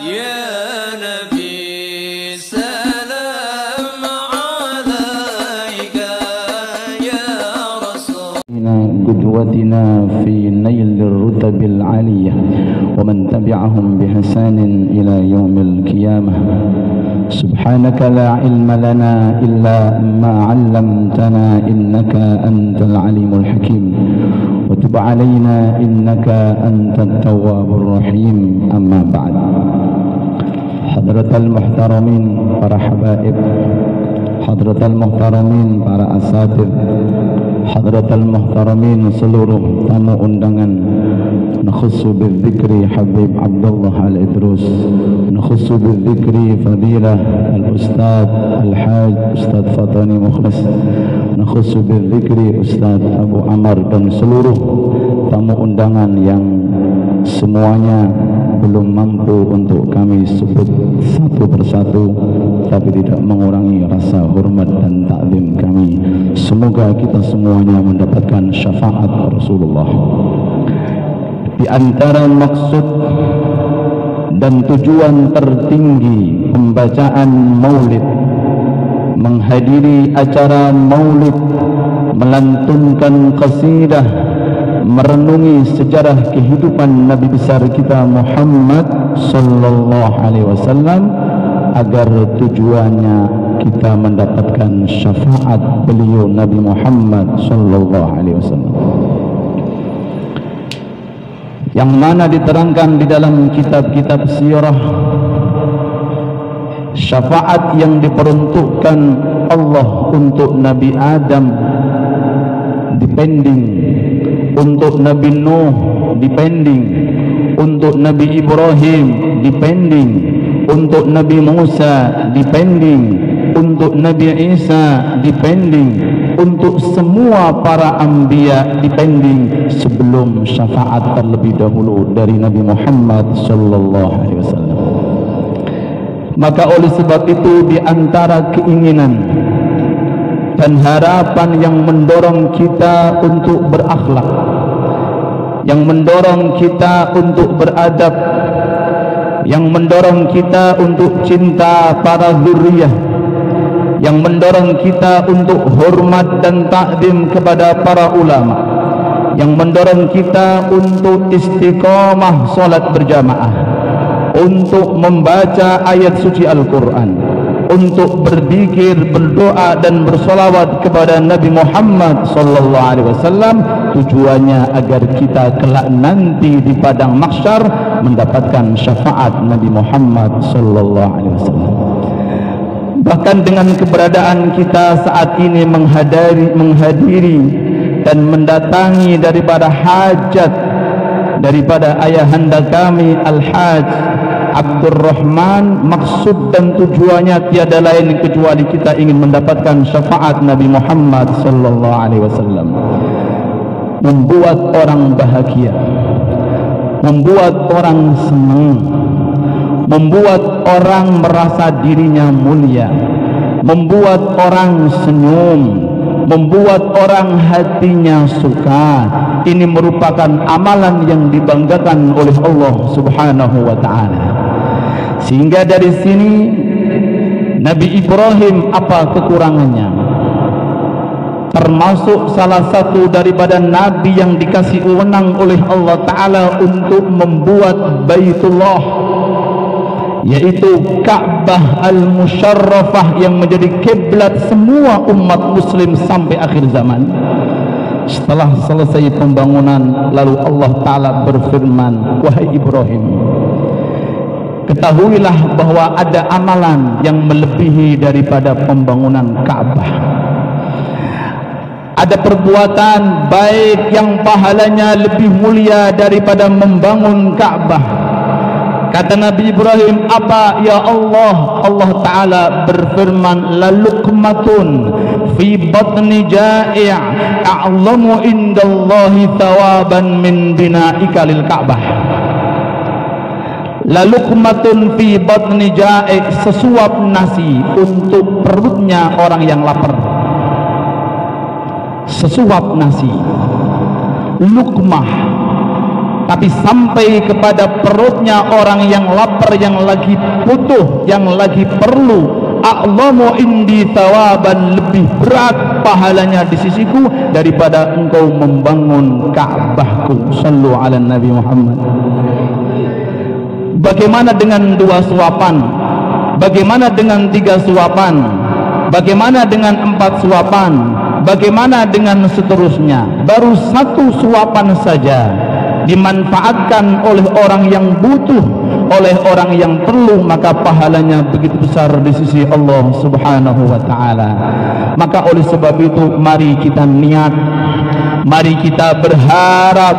يا نبي سلام عليك يا رسول قدوتنا في نيل الرتب العالية ومن تبعهم بإحسان إلى يوم القيامة. سبحانك لا علم لنا إلا ما علمتنا إنك أنت العليم الحكيم وتب علينا إنك أنت التواب الرحيم. أما بعد. Hadratal muhtaramin, para habaib, hadratal muhtaramin, para asatid, hadratal muhtaramin, seluruh tamu undangan. Nakhussu bidzikri Habib Abdullah Al-Idrus, nakhussu bidzikri Fadilah Al-Ustadz Al-Haj Ustadz Fatani Mukhlis, nakhussu bidzikri Ustadz Abu Amar dan seluruh tamu undangan yang semuanya belum mampu untuk kami sebut satu persatu, tapi tidak mengurangi rasa hormat dan takdim kami. Semoga kita semuanya mendapatkan syafaat Rasulullah. Di antara maksud dan tujuan tertinggi pembacaan maulid, menghadiri acara maulid, melantunkan qasidah, merenungi sejarah kehidupan Nabi besar kita Muhammad sallallahu alaihi wasallam, agar tujuannya kita mendapatkan syafaat beliau Nabi Muhammad sallallahu alaihi wasallam, yang mana diterangkan di dalam kitab-kitab sirah. Syafaat yang diperuntukkan Allah untuk Nabi Adam dipending, untuk Nabi Nuh dipending, untuk Nabi Ibrahim dipending, untuk Nabi Musa dipending, untuk Nabi Isa dipending, untuk semua para anbiya dipending sebelum syafaat terlebih dahulu dari Nabi Muhammad sallallahu alaihi wasallam. Maka oleh sebab itu, di antara keinginan dan harapan yang mendorong kita untuk berakhlak, yang mendorong kita untuk beradab, yang mendorong kita untuk cinta para zuriyah, yang mendorong kita untuk hormat dan takdim kepada para ulama, yang mendorong kita untuk istiqamah salat berjamaah, untuk membaca ayat suci Al-Quran, untuk berzikir, berdoa dan bersolawat kepada Nabi Muhammad sallallahu alaihi wasallam. Tujuannya agar kita kelak nanti di padang mahsyar mendapatkan syafaat Nabi Muhammad sallallahu alaihi wasallam. Bahkan dengan keberadaan kita saat ini menghadiri dan mendatangi daripada hajat daripada ayahanda kami Al-Haj Abdul Rahman, maksud dan tujuannya tiada lain kecuali kita ingin mendapatkan syafaat Nabi Muhammad sallallahu alaihi wasallam, membuat orang bahagia, membuat orang senang, membuat orang merasa dirinya mulia, membuat orang senyum, membuat orang hatinya suka. Ini merupakan amalan yang dibanggakan oleh Allah Subhanahu wa ta'ala. Sehingga dari sini Nabi Ibrahim apa kekurangannya? Termasuk salah satu daripada nabi yang dikasih wewenang oleh Allah Ta'ala untuk membuat Baitullah, yaitu Ka'bah Al-Musyarrafah yang menjadi kiblat semua umat muslim sampai akhir zaman. Setelah selesai pembangunan, lalu Allah Ta'ala berfirman, wahai Ibrahim, ketahuilah bahwa ada amalan yang melebihi daripada pembangunan Ka'bah. Ada perbuatan baik yang pahalanya lebih mulia daripada membangun Ka'bah. Kata Nabi Ibrahim, apa ya Allah? Allah Ta'ala berfirman, la luqmatun fi batni ja'i' a'lamu indallahi thawaban min bina'ika lil Ka'bah. La luqmatun fi batni ja'i', sesuap nasi untuk perutnya orang yang lapar. Sesuap nasi, luqmah, tapi sampai kepada perutnya orang yang lapar, yang lagi butuh, yang lagi perlu. A'lamu indi thawaban, lebih berat pahalanya di sisiku daripada engkau membangun Ka'bahku. Sallu ala Nabi Muhammad. Bagaimana dengan 2 suapan? Bagaimana dengan 3 suapan? Bagaimana dengan 4 suapan? Bagaimana dengan seterusnya? Baru 1 suapan saja dimanfaatkan oleh orang yang butuh, oleh orang yang perlu, maka pahalanya begitu besar di sisi Allah Subhanahu wa ta'ala. Maka oleh sebab itu mari kita niat, mari kita berharap,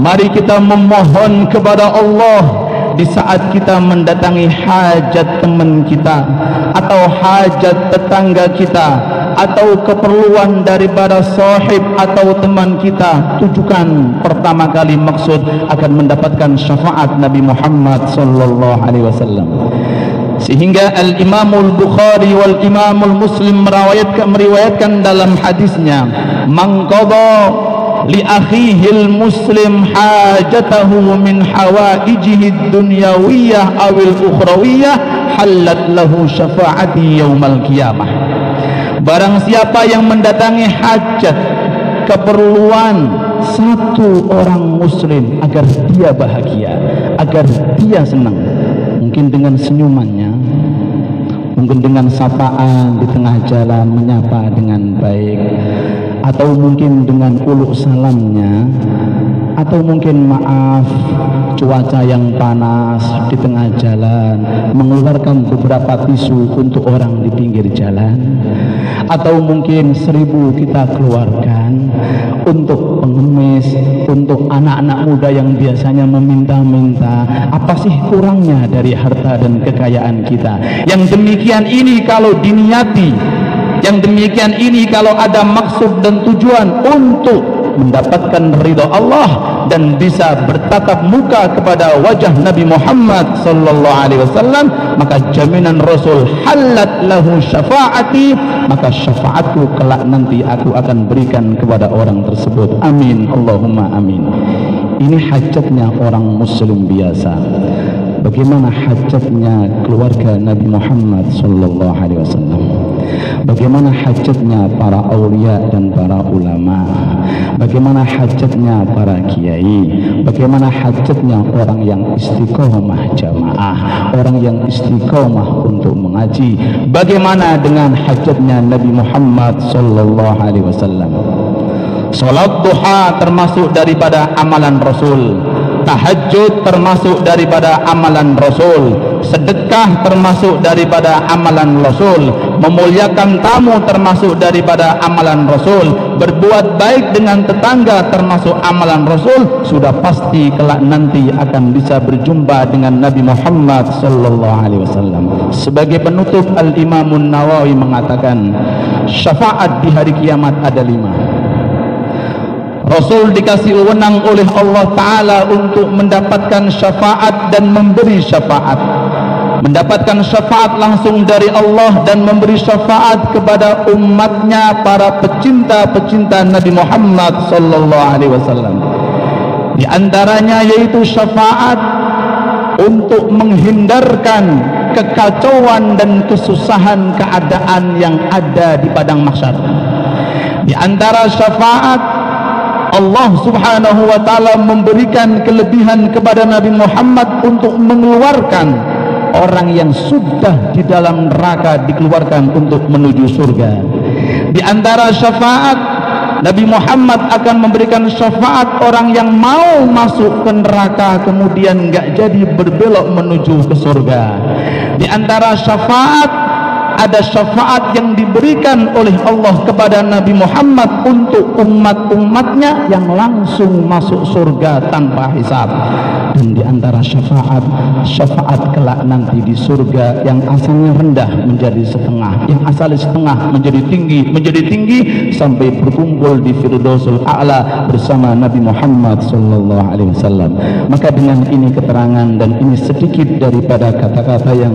mari kita memohon kepada Allah di saat kita mendatangi hajat teman kita atau hajat tetangga kita atau keperluan daripada sahib atau teman kita, tujukan pertama kali maksud akan mendapatkan syafaat Nabi Muhammad sallallahu alaihi wasallam. Sehingga Al-Imamul Bukhari wal Imamul Muslim meriwayatkan dalam hadisnya, man qada li akhihil muslim hajatahu min hawaijihi dunyawiyah awil ukhrawiyah halat lahu syafaati yaumal qiyamah. Barang siapa yang mendatangi hajat, keperluan satu orang muslim agar dia bahagia, agar dia senang, mungkin dengan senyumannya, mungkin dengan sapaan di tengah jalan menyapa dengan baik, atau mungkin dengan uluk salamnya, atau mungkin maaf cuaca yang panas di tengah jalan mengeluarkan beberapa tisu untuk orang di pinggir jalan, atau mungkin 1000 kita keluarkan untuk pengemis, untuk anak-anak muda yang biasanya meminta-minta. Apa sih kurangnya dari harta dan kekayaan kita? Yang demikian ini kalau diniati, yang demikian ini kalau ada maksud dan tujuan untuk mendapatkan ridha Allah dan bisa bertatap muka kepada wajah Nabi Muhammad sallallahu alaihi wasallam, maka jaminan Rasul halat lahu syafaati, maka syafaatku kelak nanti aku akan berikan kepada orang tersebut. Amin, Allahumma amin. Ini hajatnya orang muslim biasa. Bagaimana hajatnya keluarga Nabi Muhammad sallallahu alaihi wasallam? Bagaimana hajatnya para aulia dan para ulama? Bagaimana hajatnya para kiai? Bagaimana hajatnya orang yang istiqomah jamaah, orang yang istiqomah untuk mengaji? Bagaimana dengan hajatnya Nabi Muhammad sallallahu alaihi wasallam? Salat duha termasuk daripada amalan Rasul. Tahajud termasuk daripada amalan Rasul. Sedekah termasuk daripada amalan Rasul. Memuliakan tamu termasuk daripada amalan Rasul. Berbuat baik dengan tetangga termasuk amalan Rasul. Sudah pasti kelak nanti akan bisa berjumpa dengan Nabi Muhammad sallallahu alaihi wasallam. Sebagai penutup, Al-Imamun Nawawi mengatakan, syafaat di hari kiamat ada 5. Rasul dikasih wewenang oleh Allah Ta'ala untuk mendapatkan syafaat dan memberi syafaat, mendapatkan syafaat langsung dari Allah dan memberi syafaat kepada umatnya, para pecinta-pecinta Nabi Muhammad sallallahu alaihi wasallam. Di antaranya yaitu syafaat untuk menghindarkan kekacauan dan kesusahan keadaan yang ada di padang mahsyar. Di antara syafaat, Allah Subhanahu wa ta'ala memberikan kelebihan kepada Nabi Muhammad untuk mengeluarkan orang yang sudah di dalam neraka, dikeluarkan untuk menuju surga. Di antara syafaat, Nabi Muhammad akan memberikan syafaat orang yang mau masuk ke neraka kemudian enggak jadi berbelok menuju ke surga. Di antara syafaat, ada syafaat yang diberikan oleh Allah kepada Nabi Muhammad untuk umat-umatnya yang langsung masuk surga tanpa hisab. Dan di antara syafaat kelak nanti di surga, yang asalnya rendah menjadi setengah, yang asalnya setengah menjadi tinggi sampai berkumpul di Firdausul A'la bersama Nabi Muhammad sallallahu alaihi wasallam. Maka dengan ini keterangan dan ini sedikit daripada kata-kata yang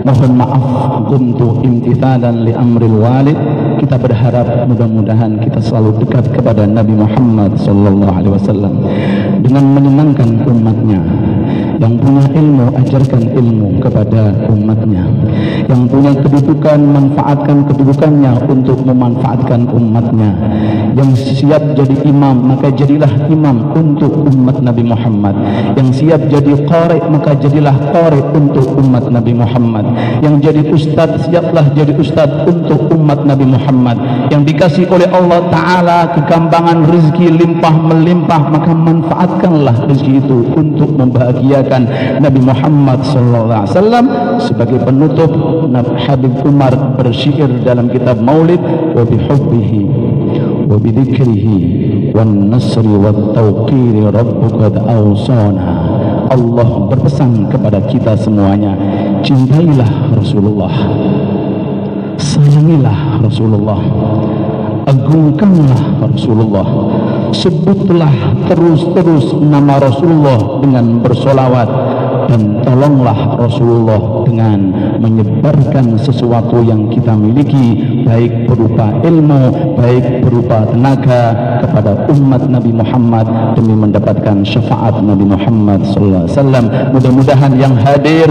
mohon maaf kuntu imtithalan li amril walid kita berharap mudah-mudahan kita selalu dekat kepada Nabi Muhammad SAW dengan menyenangkan umatnya. Yang punya ilmu, ajarkan ilmu kepada umatnya. Yang punya kedudukan, manfaatkan kedudukannya untuk memanfaatkan umatnya. Yang siap jadi imam, maka jadilah imam untuk umat Nabi Muhammad. Yang siap jadi qari, maka jadilah qari untuk umat Nabi Muhammad. Yang jadi ustaz, siaplah jadi ustaz untuk umat Nabi Muhammad. Yang dikasih oleh Allah Ta'ala kegampangan rezeki limpah melimpah, maka manfaatkanlah rezeki itu untuk membahagiakan Nabi Muhammad SAW. Sebagai penutup, Habib Umar bersyair dalam kitab Maulid, wa bihubbihi wa bidhikrihi wan nasri wat tawqiri rabbu qad awsana. Allah berpesan kepada kita semuanya, cintailah Rasulullah, sayangilah Rasulullah, agungkanlah Rasulullah, sebutlah terus-terus nama Rasulullah dengan bersolawat, dan tolonglah Rasulullah dengan menyebarkan sesuatu yang kita miliki, baik berupa ilmu, baik berupa tenaga, kepada umat Nabi Muhammad demi mendapatkan syafaat Nabi Muhammad SAW. Mudah-mudahan yang hadir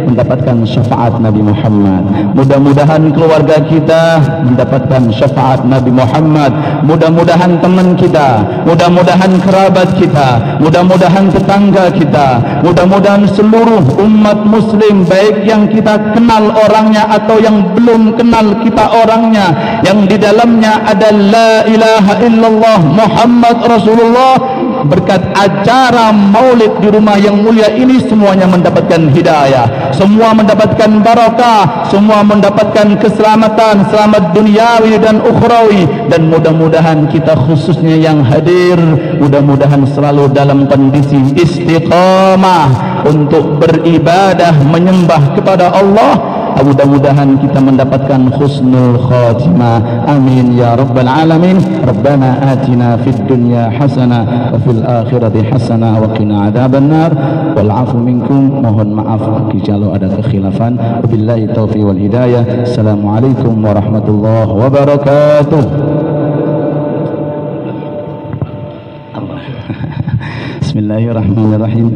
mendapatkan syafaat Nabi Muhammad. Mudah-mudahan keluarga kita mendapatkan syafaat Nabi Muhammad. Mudah-mudahan teman kita, mudah-mudahan kerabat kita, mudah-mudahan tetangga kita, mudah-mudahan seluruh umat muslim, baik yang kita kenal orangnya atau yang belum kenal kita orangnya, yang di dalamnya ada la ilaha illallah Muhammad Rasulullah, berkat acara maulid di rumah yang mulia ini semuanya mendapatkan hidayah, semua mendapatkan barakah, semua mendapatkan keselamatan, selamat duniawi dan ukhrawi. Dan mudah-mudahan kita khususnya yang hadir, mudah-mudahan selalu dalam kondisi istiqamah untuk beribadah menyembah kepada Allah. Mudah-mudahan kita mendapatkan husnul khatimah. Amin ya rabbal alamin. Rabbana atina fid dunya hasanah wa fil akhirati hasanah wa qina adzabannar. Wal afu minkum, mohon maaf kalau ada kekhilafan. Wabillahi taufiq wal hidayah. Assalamualaikum warahmatullahi wabarakatuh. Bismillahirrahmanirrahim.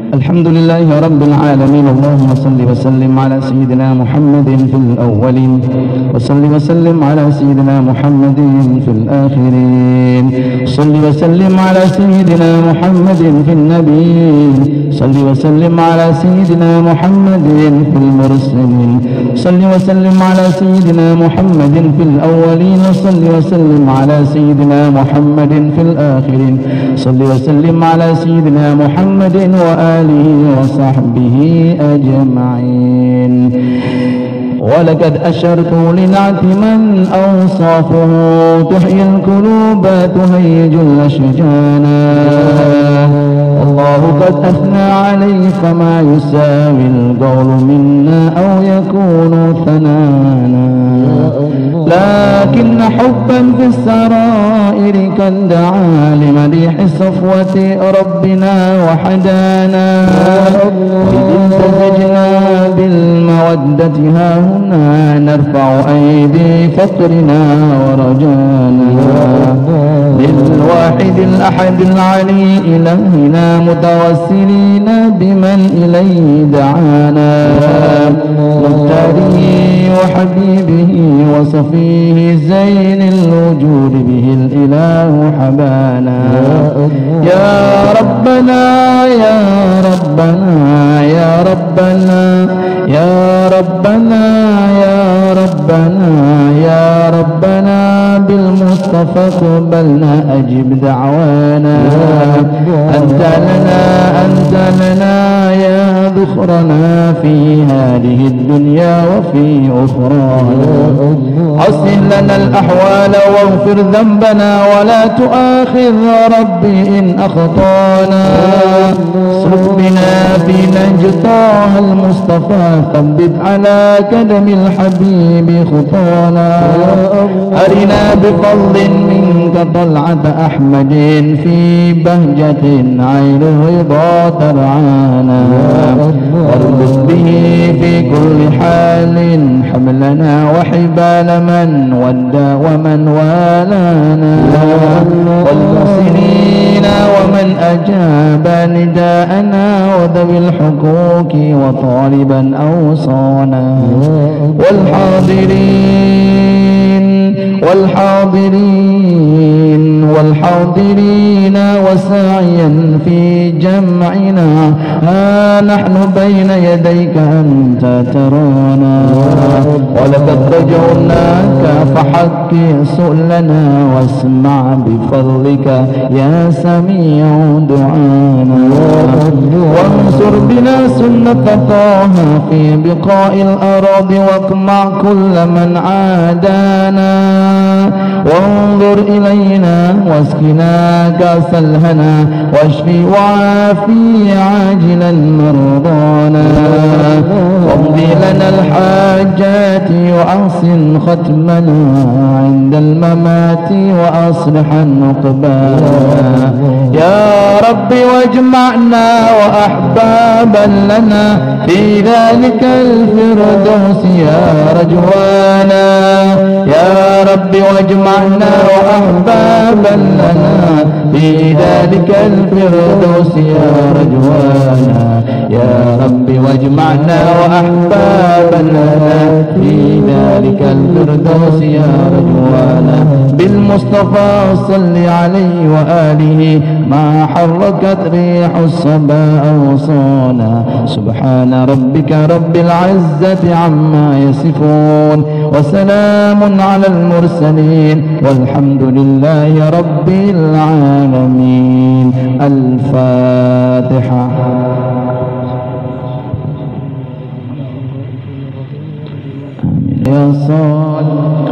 Alhamdulillahi rabbil alamin. Allahumma salli wa sallim ala sayyidina Muhammadin fil awwalin wa salli wa sallim ala sayyidina Muhammadin fil akhirin. Salli wa sallim ala sayyidina Muhammadin fil nabiyyin. Salli wa sallim ala sayyidina Muhammadin fil mursalin. Salli wa sallim ala sayyidina Muhammadin fil awwalin wa salli wa sallim ala sayyidina Muhammadin fil akhirin. Salli wa sallim ala sayyidina Muhammadin wa وصحبه أجمعين. ولقد أشرت لنعت من أوصافه تحيي القلوب تهيج الأشجانا. الله قد أثنى عليه فما يساوي القول منا أو يكون ثنانا. لكن حبا في السرائر قد دعا لمديح صفوة ربنا وحدانا. إذ امتزجنا بالمودة ها هنا نرفع أيدي فقرنا ورجانا. للواحد الأحد العلي إلهنا متوسلين بمن إليه دعانا. مختاره وحبيبه وصفيه زين الوجود به الإله حبانا. يا ربنا يا ربنا يا ربنا يا ربنا يا ربنا يا ربنا بالمصطفى قبلنا أجب دعوانا. أنت لنا يا ذخرنا في هذه الدنيا وفي أخرانا. أصلح لنا الأحوال واغفر ذنبنا ولا تؤاخذ ربي إن أخطانا. واسلك بنا في نهج طه المصطفى ثبت على قدم الحبيب خطانا أرنا بفضل منك طلعة أحمد في بهجة عين الرضا ترعانا واربط به في كل حال حملنا وحبال من ودى ومن والانا والمحسنين ومن أجاب نداءنا وذوي الحقوق وطالبا أوصانا والحاضرين وساعيا في جمعنا ها نحن بين يديك أنت ترانا ولقد رجعناك فحق سؤلنا واسمع بفضلك يا سميع دعانا وانصر بنا سنة طه في بقاء الأراضي واقمع كل من عادانا وانظر إلينا واسقنا كأس الهنا واشفي وعافي عاجلا مرضانا وامضي لنا الحاجات وأحسن ختمنا عند الممات وأصلح عقبانا يا رب واجمعنا وأحبابا لنا في ذلك الفردوس يا رجوانا يا رب واجمعنا وأحبابا لنا في ذلك الفردوس يا رجوانا يا رب واجمعنا وأحبابا لنا في ذلك الفردوس يا رجوانا بالمصطفى صل عليه وآله ما حركت ريح الصبا أوصانا سبحان ربك رب العزة عما يصفون وسلام على المرسلين والحمد لله رب العالمين. الفاتحة. آمين يا صالح.